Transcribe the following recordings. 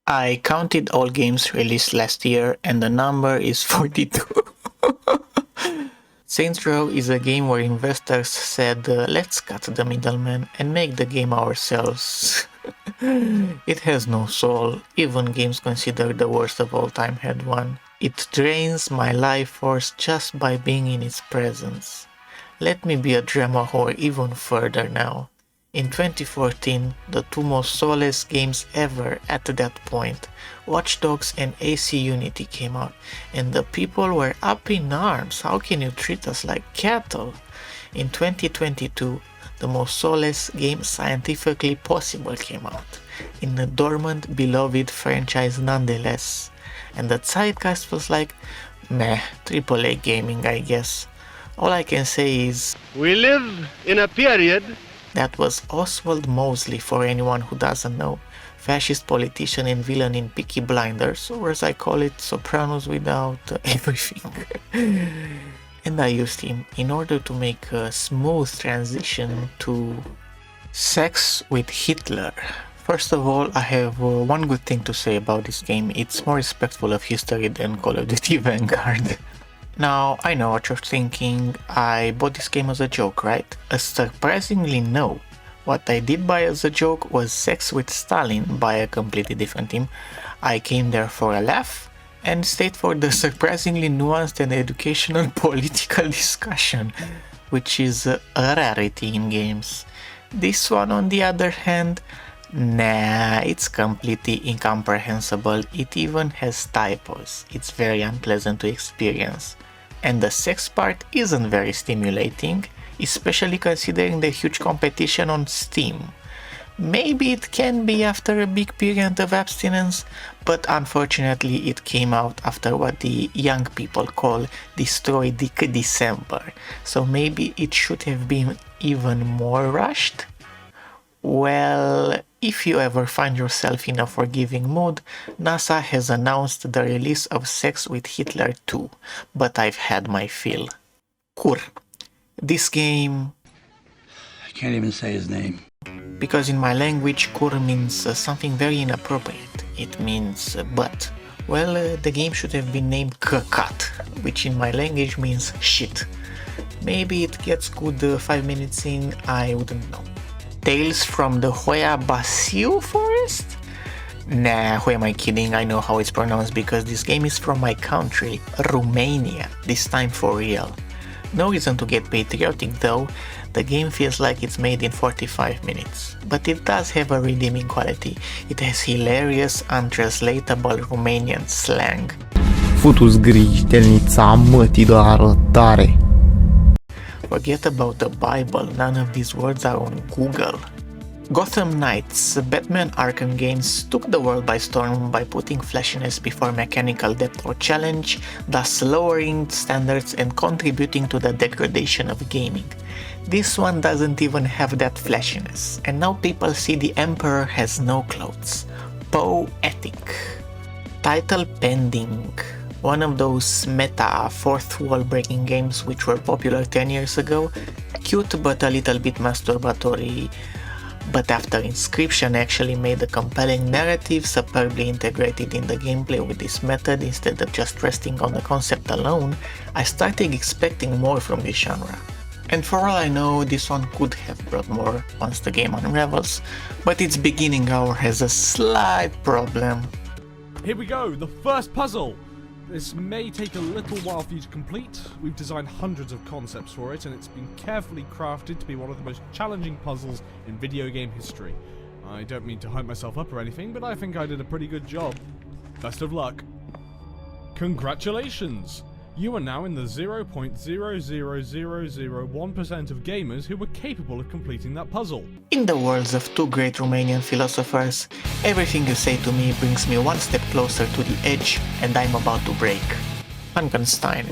I counted all games released last year and the number is 42. Saints Row is a game where investors said, let's cut the middleman and make the game ourselves. It has no soul, even games considered the worst of all time had one. It drains my life force just by being in its presence. Let me be a drama whore even further now. In 2014, the two most soulless games ever at that point, Watch Dogs and AC Unity came out, and the people were up in arms. How can you treat us like cattle? In 2022, the most soulless game scientifically possible came out, in a dormant, beloved franchise nonetheless. And the zeitgeist was like, meh, AAA gaming I guess. All I can say is, we live in a period. That was Oswald Mosley, for anyone who doesn't know, fascist politician and villain in Peaky Blinders, or as I call it, Sopranos without everything. And I used him in order to make a smooth transition to Sex with Hitler. First of all, I have one good thing to say about this game. It's more respectful of history than Call of Duty Vanguard. Now, I know what you're thinking, I bought this game as a joke, right? Surprisingly no. What I did buy as a joke was Sex with Stalin by a completely different team. I came there for a laugh and stayed for the surprisingly nuanced and educational political discussion, which is a rarity in games. This one, on the other hand, nah, it's completely incomprehensible. It even has typos. It's very unpleasant to experience. And the sex part isn't very stimulating, especially considering the huge competition on Steam. Maybe it can be after a big period of abstinence, but unfortunately it came out after what the young people call Destroy Dick December, so maybe it should have been even more rushed? Well, if you ever find yourself in a forgiving mood, NASA has announced the release of Sex with Hitler 2, but I've had my fill. Kur. This game... I can't even say his name. Because in my language, kur means something very inappropriate. It means butt. Well, the game should have been named Căcat, which in my language means shit. Maybe it gets good 5 minutes in, I wouldn't know. Tales from the Hoia Basiu forest? Nah, who am I kidding? I know how it's pronounced because this game is from my country, Romania, this time for real. No reason to get patriotic though, the game feels like it's made in 45 minutes. But it does have a redeeming quality, it has hilarious, untranslatable Romanian slang. Futu-ți griji, telnița mătii de arătare. Forget about the Bible, none of these words are on Google. Gotham Knights, Batman Arkham games took the world by storm by putting flashiness before mechanical depth or challenge, thus lowering standards and contributing to the degradation of gaming. This one doesn't even have that flashiness, and now people see the Emperor has no clothes. Poetic. Title pending. One of those meta fourth wall breaking games which were popular 10 years ago, cute but a little bit masturbatory, but after Inscription actually made a compelling narrative superbly integrated in the gameplay with this method instead of just resting on the concept alone, I started expecting more from this genre. And for all I know, this one could have brought more once the game unravels, but its beginning hour has a slight problem. Here we go, the first puzzle! This may take a little while for you to complete. We've designed hundreds of concepts for it, and it's been carefully crafted to be one of the most challenging puzzles in video game history. I don't mean to hype myself up or anything, but I think I did a pretty good job. Best of luck. Congratulations! You are now in the 0.00001% of gamers who were capable of completing that puzzle. In the words of two great Romanian philosophers, everything you say to me brings me one step closer to the edge and I'm about to break. Frankenstein.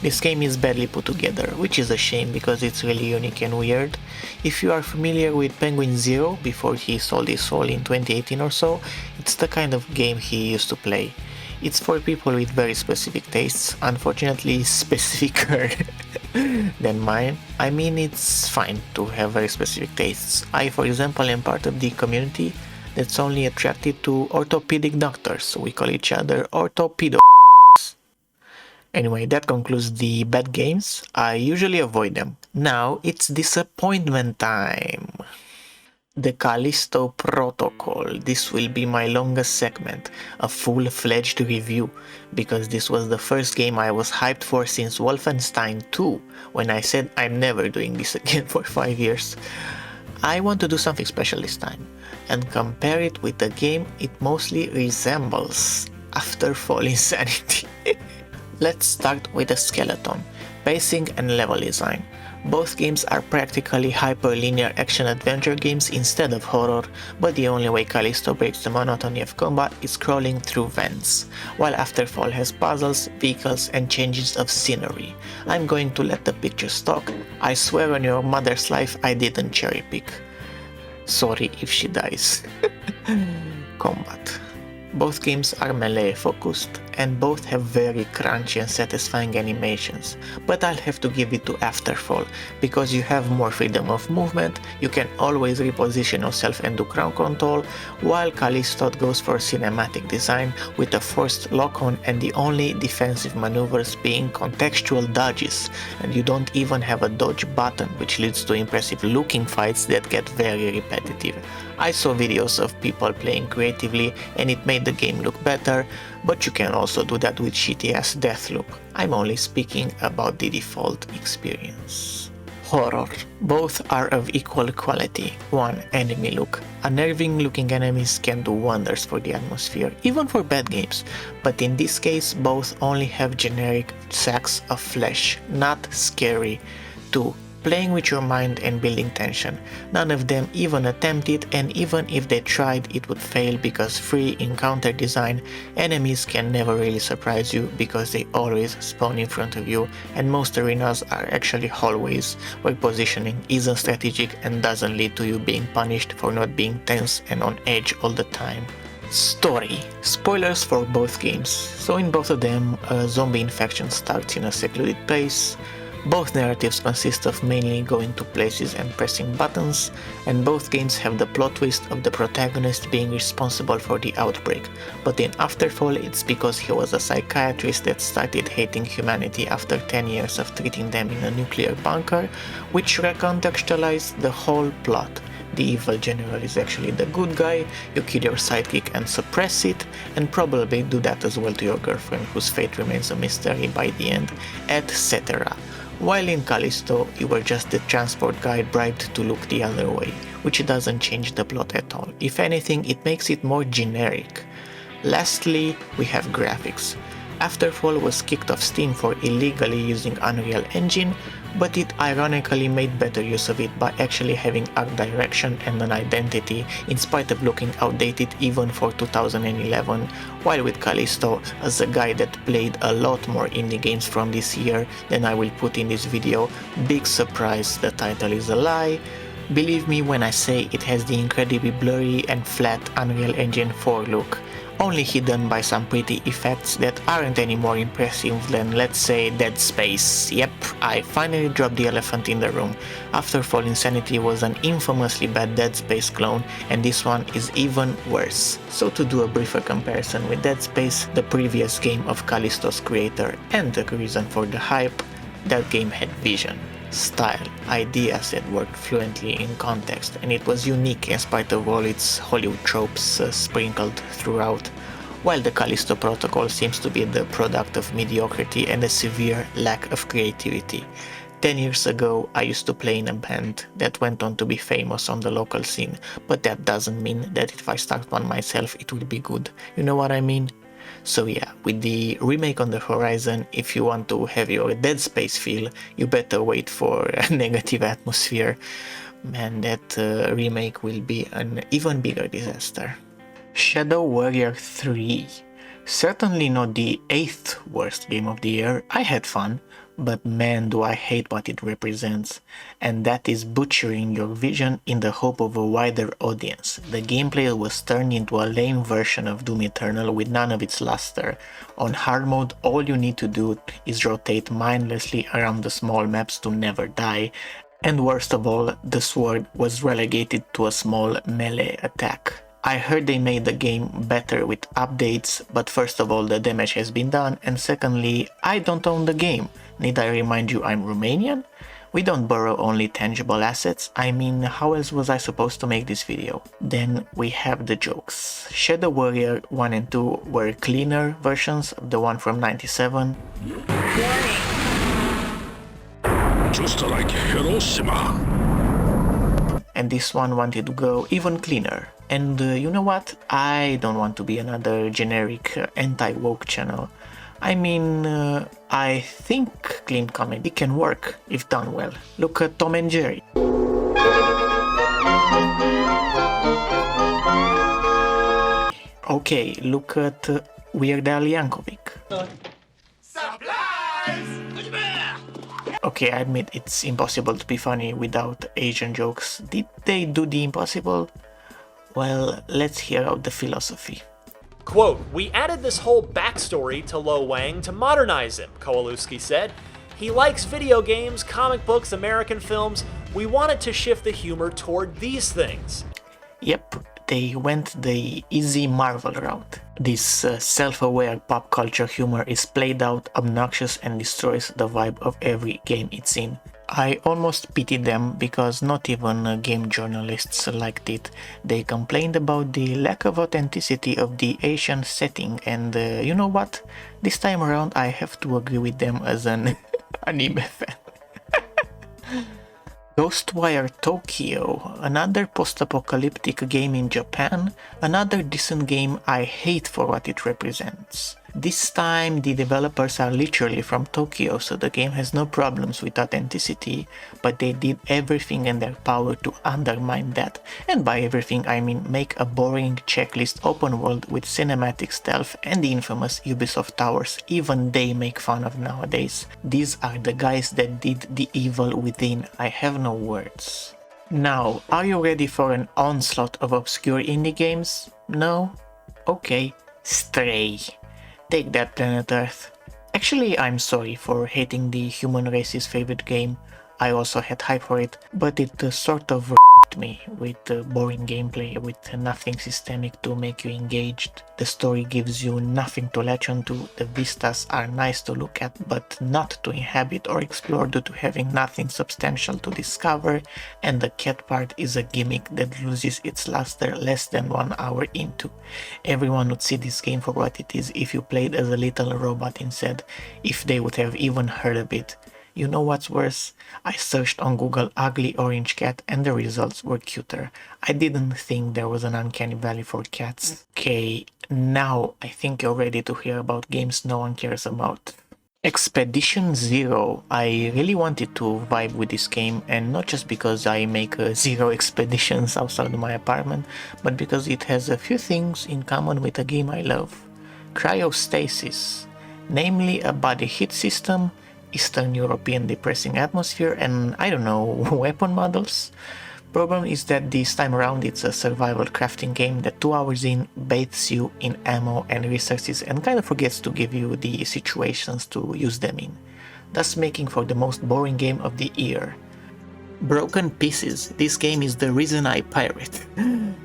This game is badly put together, which is a shame because it's really unique and weird. If you are familiar with Penguin Zero before he sold his soul in 2018 or so, it's the kind of game he used to play. It's for people with very specific tastes, unfortunately specificer than mine. I mean, it's fine to have very specific tastes. I, for example, am part of the community that's only attracted to orthopedic doctors, so we call each other orthopedo. Anyway, that concludes the bad games. I usually avoid them. Now it's disappointment time. The Callisto Protocol. This will be my longest segment, a full-fledged review, because this was the first game I was hyped for since Wolfenstein 2, when I said I'm never doing this again for 5 years. I want to do something special this time, and compare it with a game it mostly resembles, Afterfall Insanity. Let's start with the skeleton, pacing and level design. Both games are practically hyper-linear action-adventure games instead of horror, but the only way Callisto breaks the monotony of combat is crawling through vents, while Afterfall has puzzles, vehicles, and changes of scenery. I'm going to let the pictures talk. I swear on your mother's life I didn't cherry-pick. Sorry if she dies. Combat. Both games are melee focused, and both have very crunchy and satisfying animations, but I'll have to give it to Afterfall, because you have more freedom of movement, you can always reposition yourself and do crowd control, while Callisto goes for cinematic design with a forced lock-on and the only defensive maneuvers being contextual dodges, and you don't even have a dodge button, which leads to impressive looking fights that get very repetitive. I saw videos of people playing creatively and it made the game look better, but you can also do that with shitty ass Deathloop. I'm only speaking about the default experience. Horror. Both are of equal quality. One, enemy look. Unnerving looking enemies can do wonders for the atmosphere, even for bad games, but in this case both only have generic sacks of flesh, not scary. 2. Playing with your mind and building tension. None of them even attempt it, and even if they tried it would fail because free encounter design, enemies can never really surprise you because they always spawn in front of you, and most arenas are actually hallways where positioning isn't strategic and doesn't lead to you being punished for not being tense and on edge all the time. Story. Spoilers for both games. So in both of them, a zombie infection starts in a secluded place. Both narratives consist of mainly going to places and pressing buttons, and both games have the plot twist of the protagonist being responsible for the outbreak, but in Afterfall it's because he was a psychiatrist that started hating humanity after 10 years of treating them in a nuclear bunker, which recontextualized the whole plot. The evil general is actually the good guy, you kill your sidekick and suppress it, and probably do that as well to your girlfriend whose fate remains a mystery by the end, etc. While in Callisto, you were just the transport guy bribed to look the other way, which doesn't change the plot at all. If anything, it makes it more generic. Lastly, we have graphics. Afterfall was kicked off Steam for illegally using Unreal Engine, but it ironically made better use of it by actually having art direction and an identity, in spite of looking outdated even for 2011, while with Callisto, as a guy that played a lot more indie games from this year than I will put in this video, big surprise, the title is a lie. Believe me when I say it has the incredibly blurry and flat Unreal Engine 4 look, only hidden by some pretty effects that aren't any more impressive than, let's say, Dead Space. Yep, I finally dropped the elephant in the room. Afterfall Insanity was an infamously bad Dead Space clone, and this one is even worse. So to do a briefer comparison with Dead Space, the previous game of Callisto's creator, and the reason for the hype, that game had vision, style, ideas that worked fluently in context, and it was unique in spite of all its Hollywood tropes sprinkled throughout, while the Callisto Protocol seems to be the product of mediocrity and a severe lack of creativity. 10 years ago, I used to play in a band that went on to be famous on the local scene, but that doesn't mean that if I start one myself it will be good. You know what I mean? So yeah, with the remake on the horizon, if you want to have your Dead Space feel, you better wait for a negative atmosphere. Man, that remake will be an even bigger disaster. Shadow Warrior 3. Certainly not the 8th worst game of the year. I had fun, but man do I hate what it represents, and that is butchering your vision in the hope of a wider audience. The gameplay was turned into a lame version of Doom Eternal with none of its luster. On hard mode, all you need to do is rotate mindlessly around the small maps to never die, and worst of all, the sword was relegated to a small melee attack. I heard they made the game better with updates, but first of all the damage has been done, and secondly, I don't own the game. Need I remind you I'm Romanian? We don't borrow only tangible assets, I mean, how else was I supposed to make this video? Then we have the jokes. Shadow Warrior 1 and 2 were cleaner versions of the one from 97. Just like Hiroshima. And this one wanted to go even cleaner. And you know what? I don't want to be another generic anti-woke channel. I mean, I think clean comedy can work if done well. Look at Tom and Jerry. Okay, look at Weird Al Yankovic. Okay, I admit it's impossible to be funny without Asian jokes. Did they do the impossible? Well, let's hear out the philosophy. Quote, "We added this whole backstory to Lo Wang to modernize him," Kowalewski said. "He likes video games, comic books, American films. We wanted to shift the humor toward these things." Yep, they went the easy Marvel route. This self-aware pop culture humor is played out, obnoxious, and destroys the vibe of every game it's in. I almost pitied them because not even game journalists liked it. They complained about the lack of authenticity of the Asian setting, and you know what? This time around I have to agree with them as an anime fan. Ghostwire Tokyo, another post-apocalyptic game in Japan, another decent game I hate for what it represents. This time the developers are literally from Tokyo, so the game has no problems with authenticity, but they did everything in their power to undermine that. And by everything I mean make a boring checklist open world with cinematic stealth and the infamous Ubisoft towers even they make fun of nowadays. These are the guys that did the evil within. I have no words. Now, are you ready for an onslaught of obscure indie games? No? Okay. Stray. Take that, Planet Earth. Actually, I'm sorry for hating the human race's favorite game. I also had hype for it, but it sort of me with boring gameplay, with nothing systemic to make you engaged. The story gives you nothing to latch onto, the vistas are nice to look at but not to inhabit or explore due to having nothing substantial to discover, and the cat part is a gimmick that loses its luster less than 1 hour into. Everyone would see this game for what it is if you played as a little robot instead, if they would have even heard of it. You know what's worse? I searched on Google ugly orange cat and the results were cuter. I didn't think there was an uncanny valley for cats. Okay, now I think you're ready to hear about games no one cares about. Expedition Zero. I really wanted to vibe with this game, and not just because I make zero expeditions outside my apartment, but because it has a few things in common with a game I love. Cryostasis, namely a body heat system, Eastern European depressing atmosphere, and I don't know, weapon models. Problem is that this time around it's a survival crafting game that 2 hours in bathes you in ammo and resources and kind of forgets to give you the situations to use them in, thus making for the most boring game of the year. Broken Pieces. This game is the reason I pirate.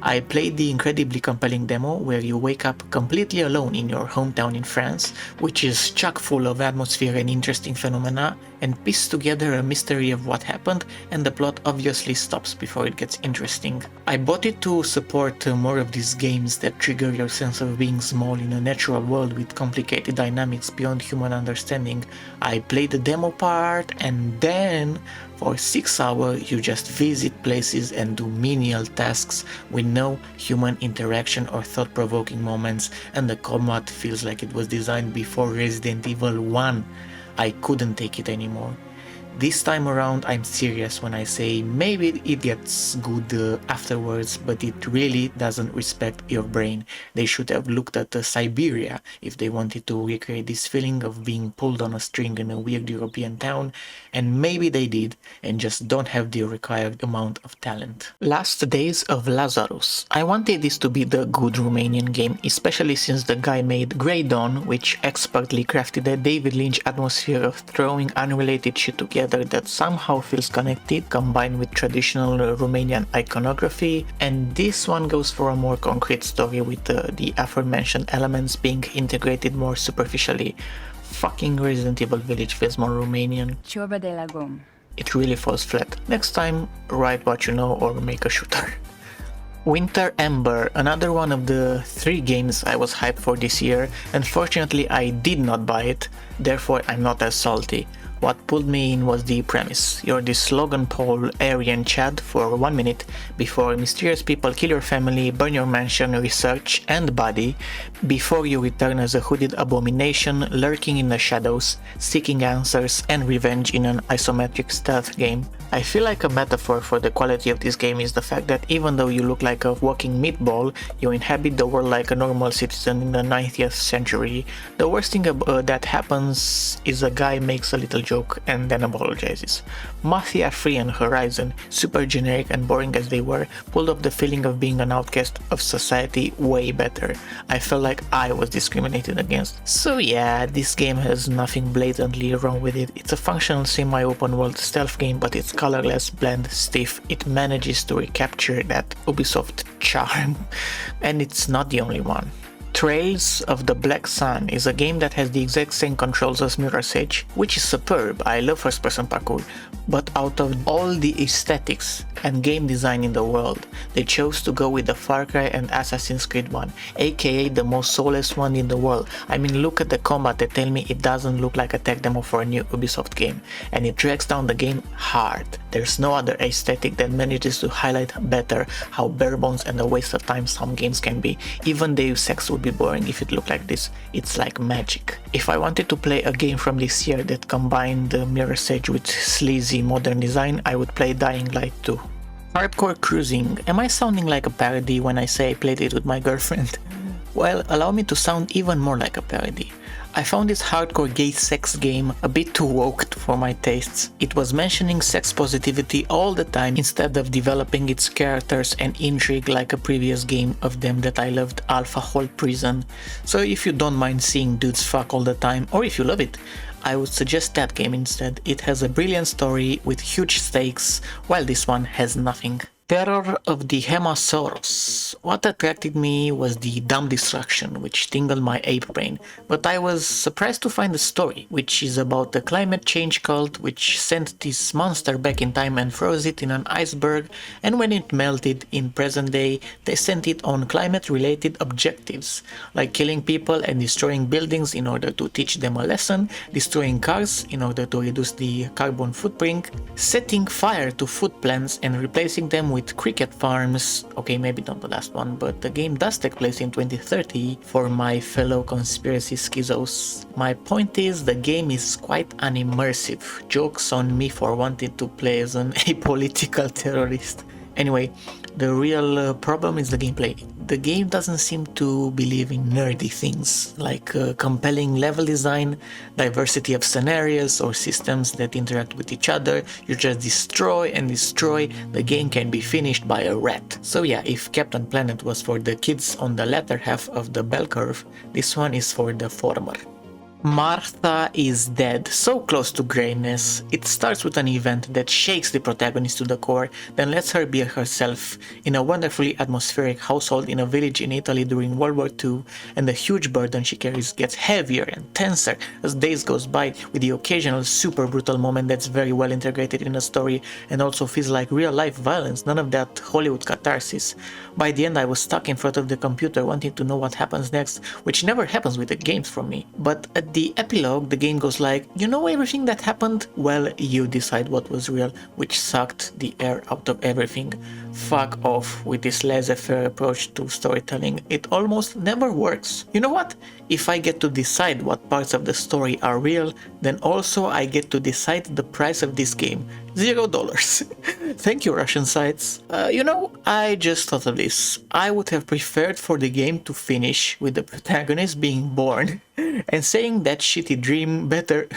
I played the incredibly compelling demo where you wake up completely alone in your hometown in France, which is chock full of atmosphere and interesting phenomena, and piece together a mystery of what happened, and the plot obviously stops before it gets interesting. I bought it to support more of these games that trigger your sense of being small in a natural world with complicated dynamics beyond human understanding. I played the demo part, and then for 6 hours you just visit places and do menial tasks with no human interaction or thought-provoking moments, and the combat feels like it was designed before Resident Evil 1. I couldn't take it anymore. This time around I'm serious when I say maybe it gets good afterwards, but it really doesn't respect your brain. They should have looked at Siberia if they wanted to recreate this feeling of being pulled on a string in a weird European town, and maybe they did and just don't have the required amount of talent. Last Days of Lazarus. I wanted this to be the good Romanian game, especially since the guy made Grey Dawn, which expertly crafted a David Lynch atmosphere of throwing unrelated shit together together that somehow feels connected, combined with traditional Romanian iconography, and this one goes for a more concrete story with the aforementioned elements being integrated more superficially. Fucking Resident Evil Village feels more Romanian. Ciorba de legume. It really falls flat. Next time, write what you know or make a shooter. Winter Ember, another one of the 3 games I was hyped for this year. Unfortunately, I did not buy it, therefore I'm not as salty. What pulled me in was the premise. You're this Logan Paul Aryan Chad for 1 minute before mysterious people kill your family, burn your mansion, research and body, before you return as a hooded abomination lurking in the shadows, seeking answers and revenge in an isometric stealth game. I feel like a metaphor for the quality of this game is the fact that even though you look like a walking meatball, you inhabit the world like a normal citizen in the 90th century. The worst thing that happens is a guy makes a little joke and then apologizes. Mafia Free and Horizon, super generic and boring as they were, pulled off the feeling of being an outcast of society way better. I felt like I was discriminated against. So yeah, this game has nothing blatantly wrong with it. It's a functional semi-open world stealth game, but it's colorless, bland, stiff. It manages to recapture that Ubisoft charm, and it's not the only one. Trails of the Black Sun is a game that has the exact same controls as Mirror's Edge, which is superb. I love first-person parkour, but out of all the aesthetics and game design in the world, they chose to go with the Far Cry and Assassin's Creed one, aka the most soulless one in the world. I mean, look at the combat and tell me it doesn't look like a tech demo for a new Ubisoft game, and it drags down the game hard. There's no other aesthetic that manages to highlight better how bare bones and a waste of time some games can be. Even Deus Ex would be boring if it looked like this. It's like magic. If I wanted to play a game from this year that combined the Mirror's Edge with sleazy modern design, I would play Dying Light 2. Hardcore Cruising. Am I sounding like a parody when I say I played it with my girlfriend? Well, allow me to sound even more like a parody. I found this hardcore gay sex game a bit too woke for my tastes. It was mentioning sex positivity all the time instead of developing its characters and intrigue like a previous game of them that I loved, Alpha Hole Prison. So if you don't mind seeing dudes fuck all the time, or if you love it, I would suggest that game instead. It has a brilliant story with huge stakes, while this one has nothing. Terror of the Hemasaurus. What attracted me was the dumb destruction, which tingled my ape brain, but I was surprised to find the story, which is about a climate change cult which sent this monster back in time and froze it in an iceberg, and when it melted in present day, they sent it on climate-related objectives, like killing people and destroying buildings in order to teach them a lesson, destroying cars in order to reduce the carbon footprint, setting fire to food plants and replacing them with cricket farms. Okay, maybe not the last one, but the game does take place in 2030 for my fellow conspiracy schizos. My point is, the game is quite unimmersive. Jokes on me for wanting to play as an apolitical terrorist. Anyway, the real problem is the gameplay. The game doesn't seem to believe in nerdy things like compelling level design, diversity of scenarios or systems that interact with each other. You just destroy and destroy. The game can be finished by a rat. So yeah, if Captain Planet was for the kids on the latter half of the bell curve, this one is for the former. Martha is dead, so close to greatness. It starts with an event that shakes the protagonist to the core, then lets her be herself in a wonderfully atmospheric household in a village in Italy during World War II, and the huge burden she carries gets heavier and tenser as days goes by, with the occasional super brutal moment that's very well integrated in a story and also feels like real life violence, none of that Hollywood catharsis. By the end I was stuck in front of the computer wanting to know what happens next, which never happens with the games for me. But at the epilogue, the game goes like, you know everything that happened? Well, you decide what was real, which sucked the air out of everything. Fuck off with this laissez-faire approach to storytelling. It almost never works. You know what? If I get to decide what parts of the story are real, then also I get to decide the price of this game. $0. Thank you, Russian sites. I just thought of this. I would have preferred for the game to finish with the protagonist being born and saying that shitty dream better...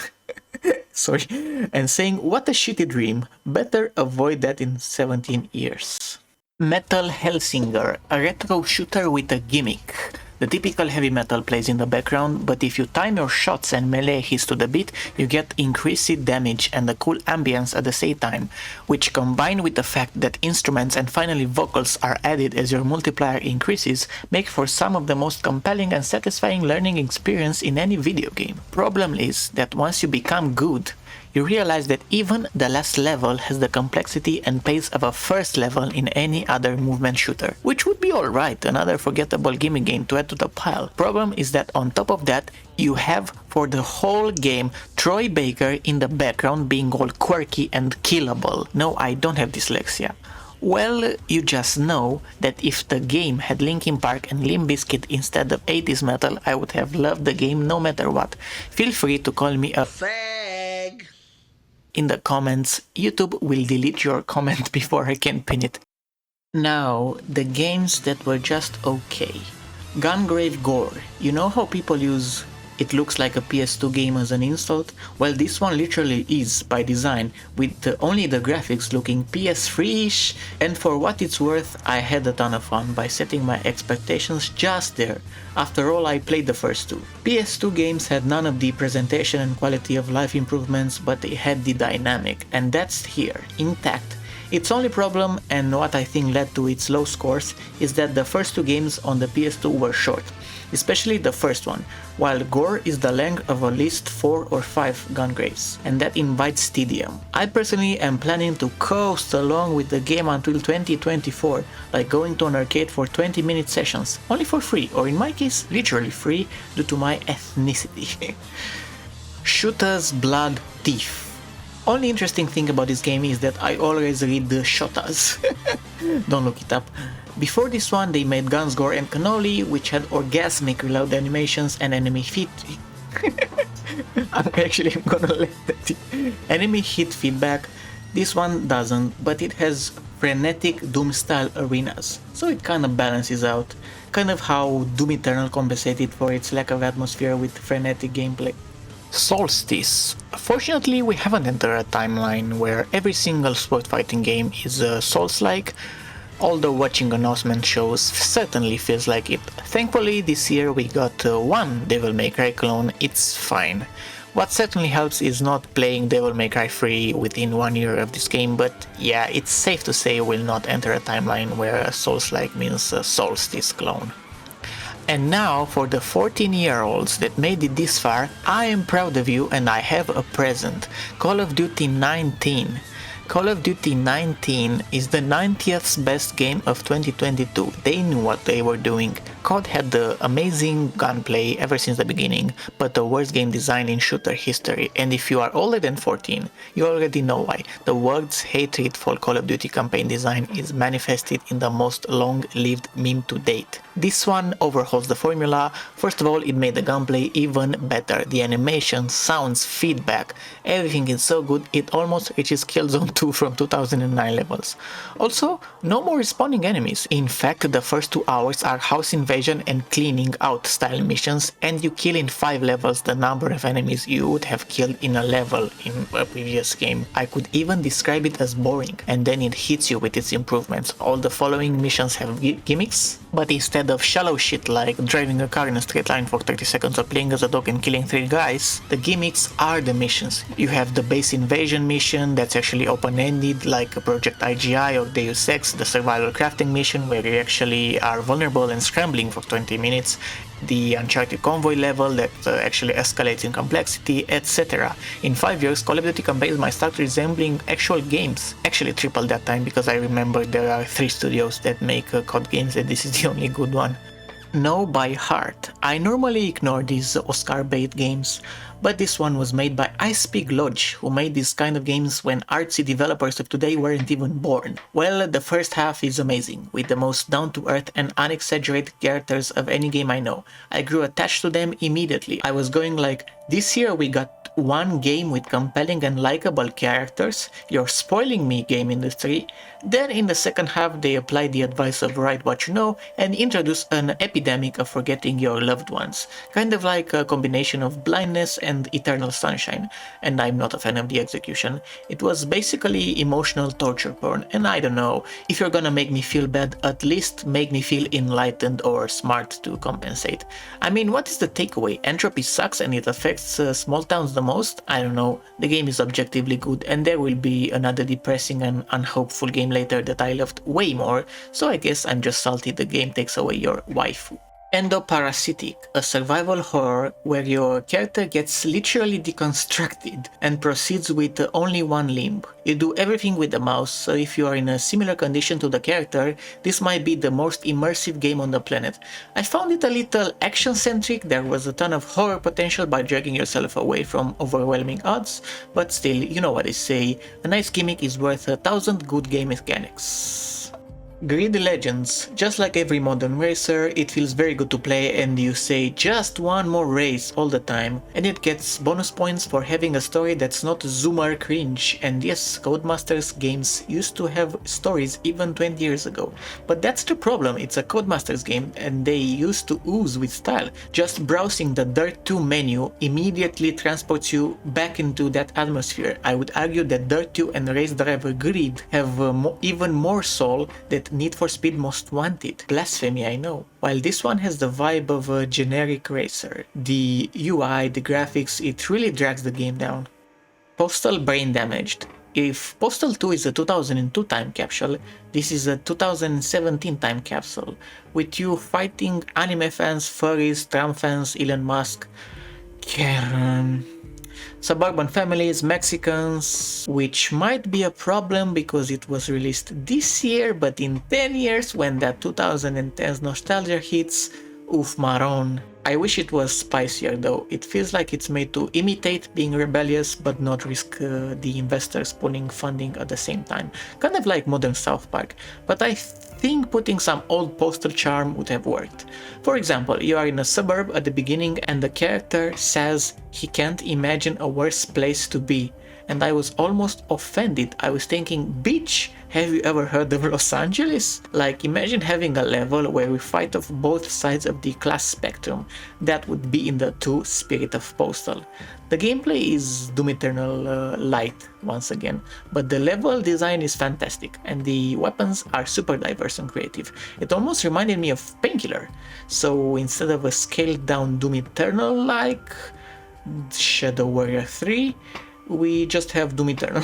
Sorry. And saying, what a shitty dream. Better avoid that in 17 years. Metal Hellsinger, a retro shooter with a gimmick. The typical heavy metal plays in the background, but if you time your shots and melee hits to the beat, you get increased damage and a cool ambience at the same time, which combined with the fact that instruments and finally vocals are added as your multiplier increases, make for some of the most compelling and satisfying learning experience in any video game. Problem is that once you become good, you realize that even the last level has the complexity and pace of a first level in any other movement shooter, which would be alright, another forgettable gimmick game to add to the pile. Problem is that on top of that, you have for the whole game Troy Baker in the background being all quirky and killable. No, I don't have dyslexia. Well, you just know that if the game had Linkin Park and Limp Bizkit instead of 80s metal, I would have loved the game no matter what. Feel free to call me a fag in the comments. YouTube will delete your comment before I can pin it. Now, the games that were just okay. Gungrave Gore. You know how people use it looks like a PS2 game as an insult? Well, this one literally is by design, with only the graphics looking PS3-ish, and for what it's worth, I had a ton of fun by setting my expectations just there. After all, I played the first two. PS2 games had none of the presentation and quality of life improvements, but they had the dynamic, and that's here, intact. Its only problem, and what I think led to its low scores, is that the first two games on the PS2 were short, especially the first one, while Gore is the length of at least 4 or 5 Gungraves, and that invites tedium. I personally am planning to coast along with the game until 2024, like going to an arcade for 20-minute sessions, only for free, or in my case, literally free due to my ethnicity. Shooter's Blood Thief. Only interesting thing about this game is that I always read the Shotas. Don't look it up. Before this one, they made Guns, Gore and Cannoli, which had orgasmic reload animations and enemy hit. I'm gonna let that enemy hit feedback. This one doesn't, but it has frenetic Doom style arenas, so it kind of balances out. Kind of how Doom Eternal compensated for its lack of atmosphere with frenetic gameplay. Solstice. Fortunately, we haven't entered a timeline where every single sport fighting game is Souls-like, although watching announcement shows certainly feels like it. Thankfully, this year we got one Devil May Cry clone, it's fine. What certainly helps is not playing Devil May Cry 3 within 1 year of this game, but yeah, it's safe to say we'll not enter a timeline where a Souls-like means a Solstice clone. And now, for the 14-year-olds that made it this far, I am proud of you and I have a present. Call of Duty 19. Call of Duty 19 is the 90th best game of 2022. They knew what they were doing. COD had the amazing gunplay ever since the beginning, but the worst game design in shooter history, and if you are older than 14, you already know why. The world's hatred for Call of Duty campaign design is manifested in the most long-lived meme to date. This one overhauls the formula. First of all, it made the gunplay even better. The animation, sounds, feedback, everything is so good it almost reaches Killzone 2 from 2009 levels. Also, no more respawning enemies. In fact, the first 2 hours are house invasion and cleaning out style missions, and you kill in 5 levels the number of enemies you would have killed in a level in a previous game. I could even describe it as boring, and then it hits you with its improvements. All the following missions have gimmicks, but instead of shallow shit like driving a car in a straight line for 30 seconds or playing as a dog and killing 3 guys, the gimmicks are the missions. You have the base invasion mission that's actually open-ended like Project IGI or Deus Ex, the survival crafting mission where you actually are vulnerable and scrambling for 20 minutes, the Uncharted convoy level that actually escalates in complexity, etc. In 5 years, Call of Duty campaigns might start resembling actual games. Actually triple that time, because I remember there are 3 studios that make COD games and this is the only good one. Know by heart. I normally ignore these Oscar bait games, but this one was made by I Speak Lodge, who made these kind of games when artsy developers of today weren't even born. Well, the first half is amazing, with the most down-to-earth and unexaggerated characters of any game I know. I grew attached to them immediately. I was going like, this year we got one game with compelling and likable characters, you're spoiling me, game industry. Then in the second half they applied the advice of write what you know and introduced an epidemic of forgetting your loved ones. Kind of like a combination of blindness and Eternal Sunshine, and I'm not a fan of the execution. It was basically emotional torture porn, and I don't know, if you're gonna make me feel bad, at least make me feel enlightened or smart to compensate. I mean, what is the takeaway? Entropy sucks and it affects small towns the most? I don't know. The game is objectively good, and there will be another depressing and unhopeful game later that I loved way more, so I guess I'm just salty the game takes away your waifu. Endoparasitic, a survival horror where your character gets literally deconstructed and proceeds with only one limb. You do everything with the mouse, so if you are in a similar condition to the character, this might be the most immersive game on the planet. I found it a little action-centric, there was a ton of horror potential by dragging yourself away from overwhelming odds, but still, you know what they say, a nice gimmick is worth 1,000 good game mechanics. Grid Legends. Just like every modern racer, it feels very good to play and you say just one more race all the time, and it gets bonus points for having a story that's not zoomer cringe. And yes, Codemasters games used to have stories even 20 years ago, but that's the problem, it's a Codemasters game and they used to ooze with style. Just browsing the Dirt 2 menu immediately transports you back into that atmosphere. I would argue that Dirt 2 and Race Driver Grid have even more soul that Need for Speed Most Wanted. Blasphemy, I know. While this one has the vibe of a generic racer. The UI, the graphics, it really drags the game down. Postal Brain Damaged. If Postal 2 is a 2002 time capsule, this is a 2017 time capsule, with you fighting anime fans, furries, Trump fans, Elon Musk, Karen, suburban families, Mexicans, which might be a problem because it was released this year, but in 10 years when that 2010s nostalgia hits, oof maron. I wish it was spicier though, it feels like it's made to imitate being rebellious but not risk the investors pulling funding at the same time. Kind of like modern South Park, but I think putting some old Postal charm would have worked. For example, you are in a suburb at the beginning and the character says he can't imagine a worse place to be, and I was almost offended. I was thinking, bitch, have you ever heard of Los Angeles? Like, imagine having a level where we fight off both sides of the class spectrum. That would be in the true spirit of Postal. The gameplay is Doom Eternal light, once again, but the level design is fantastic, and the weapons are super diverse and creative. It almost reminded me of Painkiller, so instead of a scaled down Doom Eternal like Shadow Warrior 3, we just have Doom Eternal.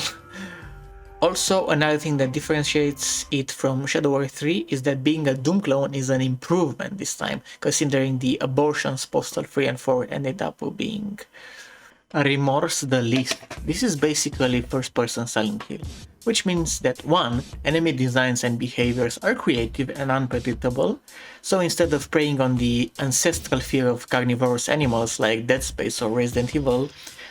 Also, another thing that differentiates it from Shadow Warrior 3 is that being a Doom clone is an improvement this time, considering the abortions Postal 3 and 4 ended up being. Remorse the Least. This is basically first-person Silent Hill, which means that 1. Enemy designs and behaviors are creative and unpredictable, so instead of preying on the ancestral fear of carnivorous animals like Dead Space or Resident Evil,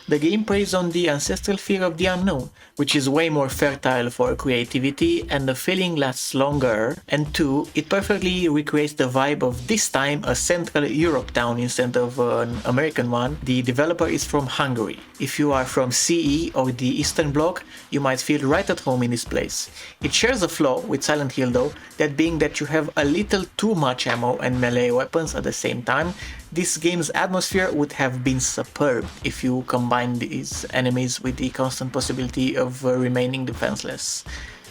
the game preys on the ancestral fear of the unknown, which is way more fertile for creativity and the feeling lasts longer. And 2, it perfectly recreates the vibe of this time a Central Europe town instead of an American one. The developer is from Hungary. If you are from CE or the Eastern Bloc, you might feel right at home in this place. It shares a flaw with Silent Hill though, that being that you have a little too much ammo and melee weapons at the same time. This game's atmosphere would have been superb if you combine these enemies with the constant possibility of remaining defenseless.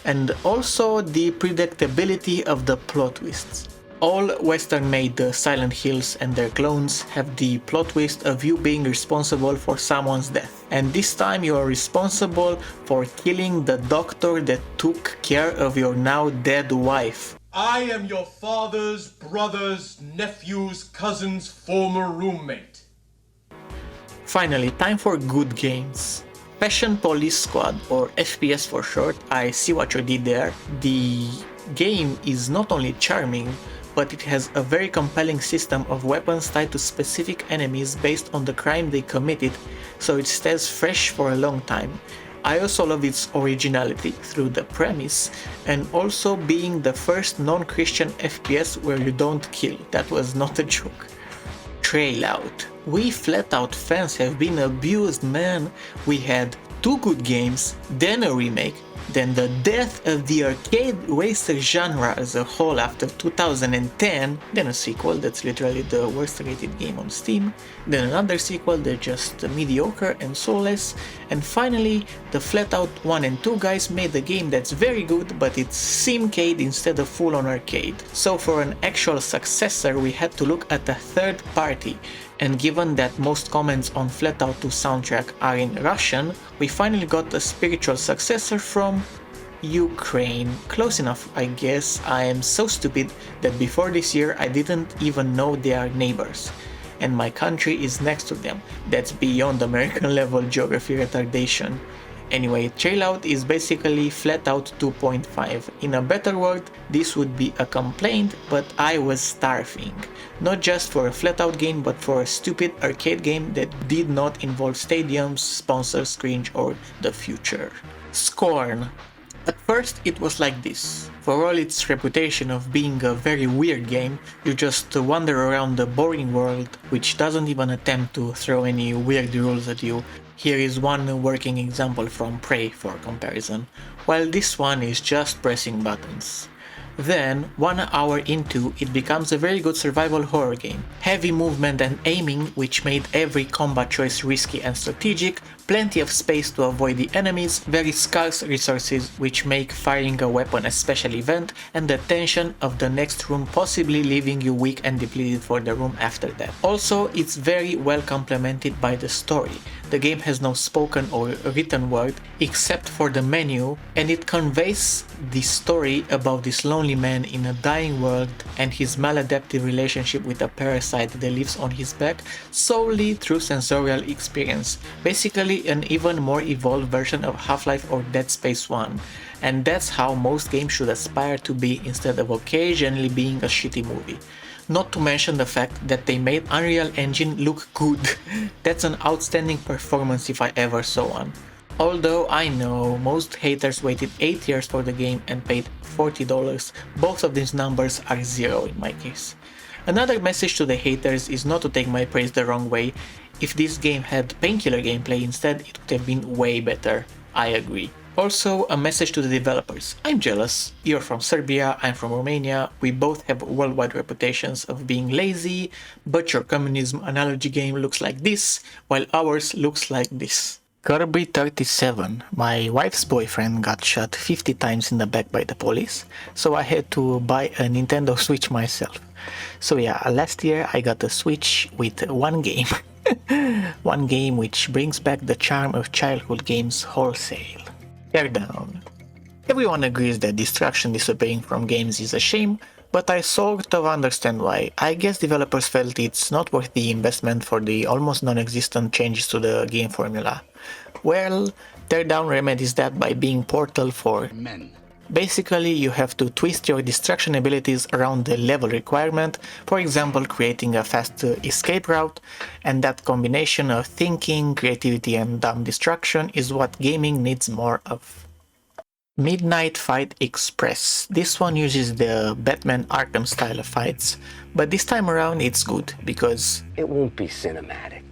And also the predictability of the plot twists. All Western-made Silent Hills and their clones have the plot twist of you being responsible for someone's death. And this time you are responsible for killing the doctor that took care of your now dead wife. I am your father's brother's nephew's cousin's former roommate. Finally, time for good games. Passion Police Squad, or FPS for short, I see what you did there. The game is not only charming, but it has a very compelling system of weapons tied to specific enemies based on the crime they committed, so it stays fresh for a long time. I also love its originality through the premise, and also being the first non-Christian FPS where you don't kill. That was not a joke. Trail Out. We flat out fans have been abused, man. We had 2 good games, then a remake, Then the death of the arcade racer genre as a whole after 2010, then a sequel that's literally the worst rated game on Steam, then another sequel that's just mediocre and soulless, and finally the Flatout 1 and 2 guys made a game that's very good but it's simcade instead of full on arcade. So for an actual successor we had to look at a third party, and given that most comments on Flatout 2 soundtrack are in Russian, we finally got a spiritual successor from Ukraine. Close enough, I guess. I am so stupid that before this year I didn't even know they are neighbors. And my country is next to them. That's beyond American level geography retardation. Anyway, Trailout is basically Flatout 2.5. In a better word, this would be a complaint, but I was starving. Not just for a Flatout game, but for a stupid arcade game that did not involve stadiums, sponsors, cringe, or the future. Scorn. At first it was like this. For all its reputation of being a very weird game, you just wander around the boring world, which doesn't even attempt to throw any weird rules at you. Here is one working example from Prey for comparison, while this one is just pressing buttons. Then, 1 hour into, it becomes a very good survival horror game. Heavy movement and aiming, which made every combat choice risky and strategic, plenty of space to avoid the enemies, very scarce resources which make firing a weapon a special event, and the tension of the next room possibly leaving you weak and depleted for the room after that. Also, it's very well complemented by the story. The game has no spoken or written word except for the menu, and it conveys the story about this lonely man in a dying world and his maladaptive relationship with a parasite that lives on his back solely through sensorial experience. Basically an even more evolved version of Half-Life or Dead Space 1. And that's how most games should aspire to be instead of occasionally being a shitty movie. Not to mention the fact that they made Unreal Engine look good. That's an outstanding performance if I ever saw one. Although I know most haters waited 8 years for the game and paid $40, both of these numbers are zero in my case. Another message to the haters is not to take my praise the wrong way. If this game had Painkiller gameplay instead, it would have been way better. I agree. Also, a message to the developers. I'm jealous. You're from Serbia, I'm from Romania. We both have worldwide reputations of being lazy, but your communism analogy game looks like this, while ours looks like this. Kirby37, my wife's boyfriend got shot 50 times in the back by the police, so I had to buy a Nintendo Switch myself. So yeah, last year I got a Switch with one game. One game which brings back the charm of childhood games wholesale. Teardown. Everyone agrees that destruction disappearing from games is a shame, but I sort of understand why. I guess developers felt it's not worth the investment for the almost non-existent changes to the game formula. Well, Teardown remedies that by being Portal for Men. Basically, you have to twist your destruction abilities around the level requirement, for example creating a fast escape route, and that combination of thinking, creativity and dumb destruction is what gaming needs more of. Midnight Fight Express. This one uses the Batman Arkham style of fights, but this time around it's good because it won't be cinematic.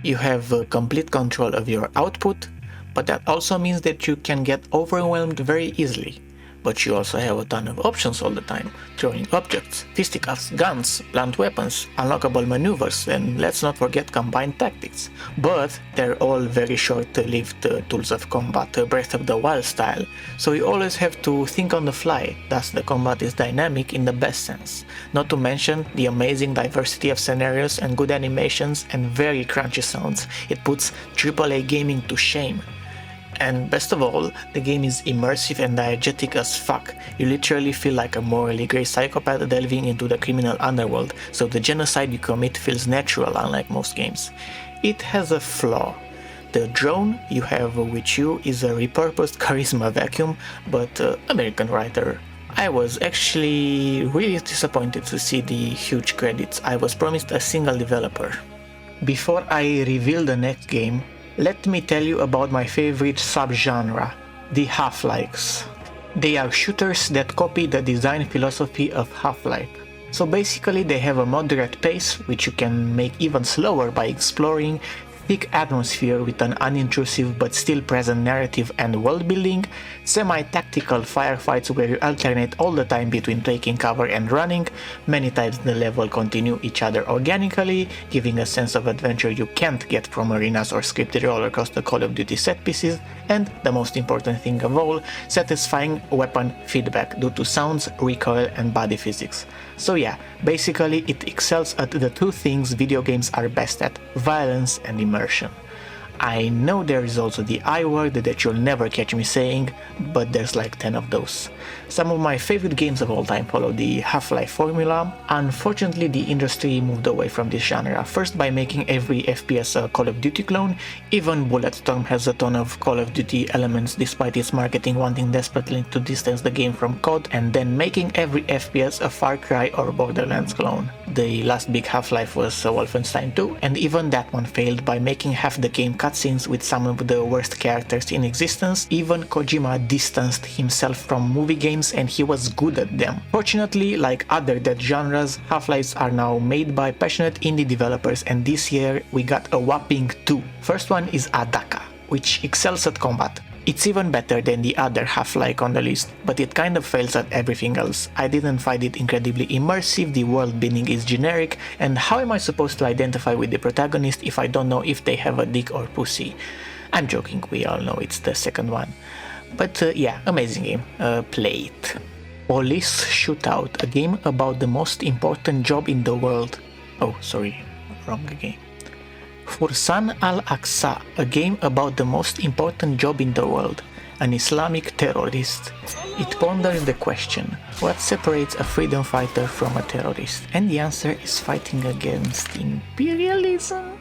You have complete control of your output, but that also means that you can get overwhelmed very easily. But you also have a ton of options all the time, throwing objects, fisticuffs, guns, blunt weapons, unlockable maneuvers, and let's not forget combined tactics. But they're all very short-lived tools of combat, Breath of the Wild style, so you always have to think on the fly, thus the combat is dynamic in the best sense. Not to mention the amazing diversity of scenarios and good animations and very crunchy sounds. It puts AAA gaming to shame. And best of all, the game is immersive and diegetic as fuck. You literally feel like a morally grey psychopath delving into the criminal underworld, so the genocide you commit feels natural unlike most games. It has a flaw. The drone you have with you is a repurposed charisma vacuum, but American writer. I was actually really disappointed to see the huge credits. I was promised a single developer. Before I reveal the next game, let me tell you about my favorite subgenre, the Half-Likes. They are shooters that copy the design philosophy of Half-Life. So basically they have a moderate pace, which you can make even slower by exploring, thick atmosphere with an unintrusive but still present narrative and world building, semi-tactical firefights where you alternate all the time between taking cover and running, many times the level continue each other organically, giving a sense of adventure you can't get from arenas or scripted rollercoaster Call of Duty set pieces, and the most important thing of all, satisfying weapon feedback due to sounds, recoil and body physics. So yeah, basically it excels at the two things video games are best at, violence and immersion. I know there is also the I word that you'll never catch me saying, but there's like 10 of those. Some of my favorite games of all time follow the Half-Life formula. Unfortunately, the industry moved away from this genre, first by making every FPS a Call of Duty clone. Even Bulletstorm has a ton of Call of Duty elements despite its marketing wanting desperately to distance the game from COD, and then making every FPS a Far Cry or Borderlands clone. The last big Half-Life was Wolfenstein 2, and even that one failed by making half the game cutscenes with some of the worst characters in existence. Even Kojima distanced himself from movie games and he was good at them. Fortunately, like other dead genres, Half-Lives are now made by passionate indie developers, and this year we got a whopping 2. First one is Adaka, which excels at combat. It's even better than the other Half-Life on the list, but it kind of fails at everything else. I didn't find it incredibly immersive, the world building is generic, and how am I supposed to identify with the protagonist if I don't know if they have a dick or pussy? I'm joking, we all know it's the second one. But yeah, amazing game. Play it. Police Shootout, a game about the most important job in the world. Oh, sorry, wrong game. Fursan al-Aqsa, a game about the most important job in the world, an Islamic terrorist. It ponders the question, what separates a freedom fighter from a terrorist? And the answer is fighting against imperialism?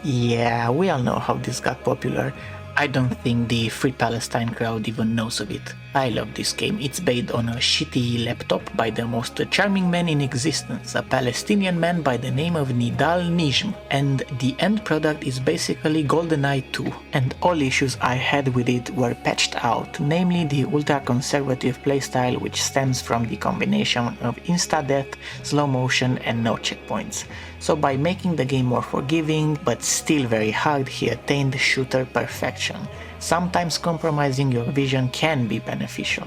Yeah, we all know how this got popular. I don't think the Free Palestine crowd even knows of it. I love this game. It's based on a shitty laptop by the most charming man in existence, a Palestinian man by the name of Nidal Nijm, and the end product is basically GoldenEye 2, and all issues I had with it were patched out, namely the ultra-conservative playstyle which stems from the combination of insta-death, slow motion and no checkpoints. So by making the game more forgiving, but still very hard, he attained shooter perfection. Sometimes compromising your vision can be beneficial.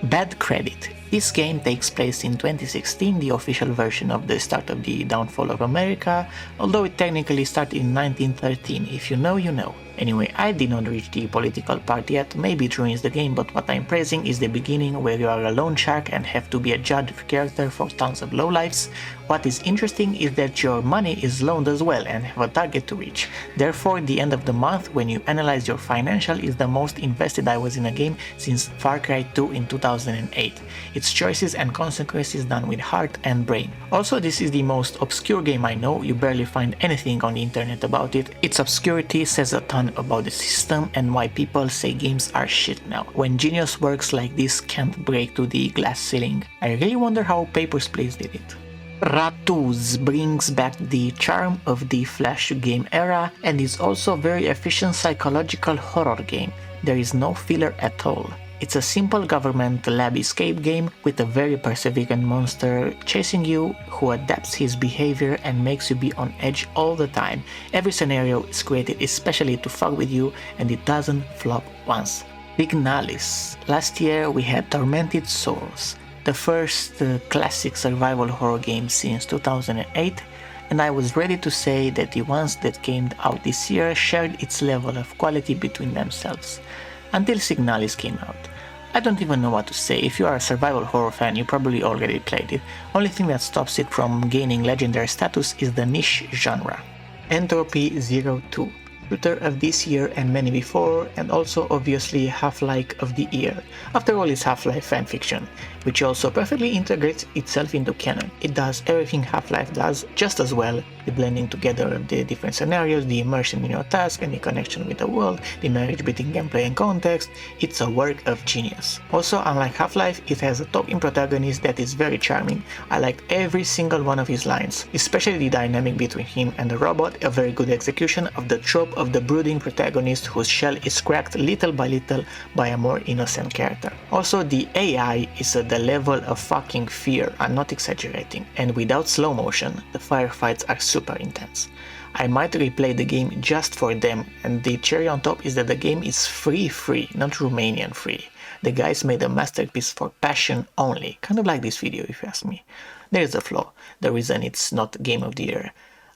Bad Credit. This game takes place in 2016, the official version of the start of the downfall of America, although it technically started in 1913, if you know, you know. Anyway, I did not reach the political part yet, maybe it ruins the game, but what I'm praising is the beginning where you are a loan shark and have to be a judge of character for tons of lowlifes. What is interesting is that your money is loaned as well and have a target to reach. Therefore, the end of the month when you analyze your financial is the most invested I was in a game since Far Cry 2 in 2008. Its choices and consequences done with heart and brain. Also, this is the most obscure game I know, you barely find anything on the internet about it. Its obscurity says a ton about the system and why people say games are shit now, when genius works like this can't break to the glass ceiling. I really wonder how Papers, Please did it. Ratuz brings back the charm of the Flash game era and is also a very efficient psychological horror game. There is no filler at all. It's a simple government lab escape game with a very perseverant monster chasing you who adapts his behavior and makes you be on edge all the time. Every scenario is created especially to fuck with you and it doesn't flop once. Signalis. Last year we had Tormented Souls, the first classic survival horror game since 2008, and I was ready to say that the ones that came out this year shared its level of quality between themselves. Until Signalis came out. I don't even know what to say. If you are a survival horror fan, you probably already played it. Only thing that stops it from gaining legendary status is the niche genre. Entropy 02. Shooter of this year and many before, and also obviously Half-Life of the year. After all, it's Half-Life fanfiction, which also perfectly integrates itself into canon. It does everything Half-Life does just as well, the blending together of the different scenarios, the immersion in your task and the connection with the world, the marriage between gameplay and context. It's a work of genius. Also, unlike Half-Life, it has a talking protagonist that is very charming. I liked every single one of his lines, especially the dynamic between him and the robot, a very good execution of the trope of the brooding protagonist whose shell is cracked little by little by a more innocent character. Also, the AI is at the level of fucking fear, I'm not exaggerating, and without slow motion, the firefights are super intense. I might replay the game just for them, and the cherry on top is that the game is free, not Romanian free. The guys made a masterpiece for passion only, kind of like this video if you ask me. There is a flaw, the reason it's not Game of the Year.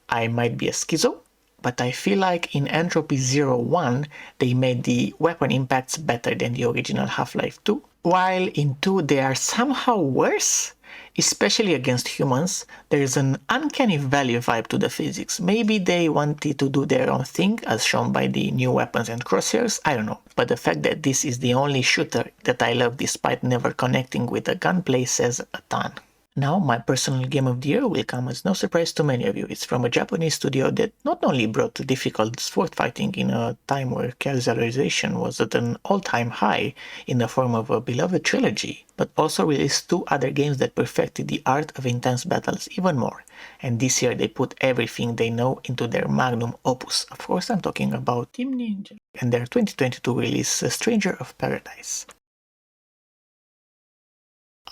I might be a schizo, but I feel like in Entropy 01 they made the weapon impacts better than the original Half-Life 2, while in 2 they are somehow worse. Especially against humans, there is an uncanny valley vibe to the physics. Maybe they wanted to do their own thing, as shown by the new weapons and crosshairs, I don't know. But the fact that this is the only shooter that I love despite never connecting with the gunplay says a ton. Now, my personal game of the year will come as no surprise to many of you. It's from a Japanese studio that not only brought difficult sword fighting in a time where casualization was at an all-time high in the form of a beloved trilogy, but also released 2 other games that perfected the art of intense battles even more. And this year they put everything they know into their magnum opus. Of course, I'm talking about Team Ninja and their 2022 release, Stranger of Paradise.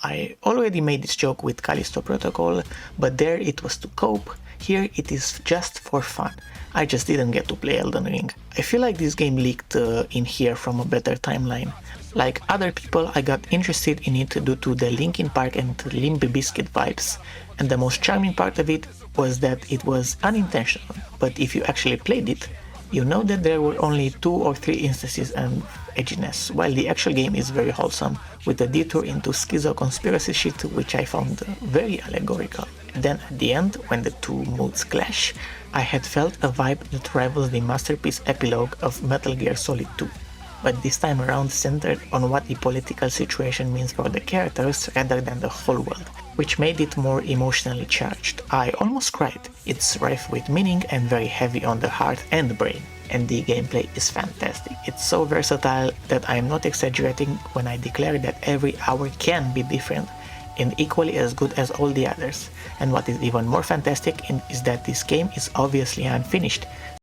I already made this joke with Callisto Protocol, but there it was to cope, here it is just for fun. I just didn't get to play Elden Ring. I feel like this game leaked in here from a better timeline. Like other people, I got interested in it due to the Linkin Park and Limp Bizkit vibes, and the most charming part of it was that it was unintentional, but if you actually played it, you know that there were only 2 or 3 instances and edginess, while the actual game is very wholesome, with a detour into schizo conspiracy shit which I found very allegorical. And then at the end, when the 2 moods clash, I had felt a vibe that rivals the masterpiece epilogue of Metal Gear Solid 2. But this time around centered on what the political situation means for the characters rather than the whole world, which made it more emotionally charged. I almost cried. It's rife with meaning and very heavy on the heart and brain. And the gameplay is fantastic. It's so versatile that I am not exaggerating when I declare that every hour can be different and equally as good as all the others. And what is even more fantastic is that this game is obviously unfinished,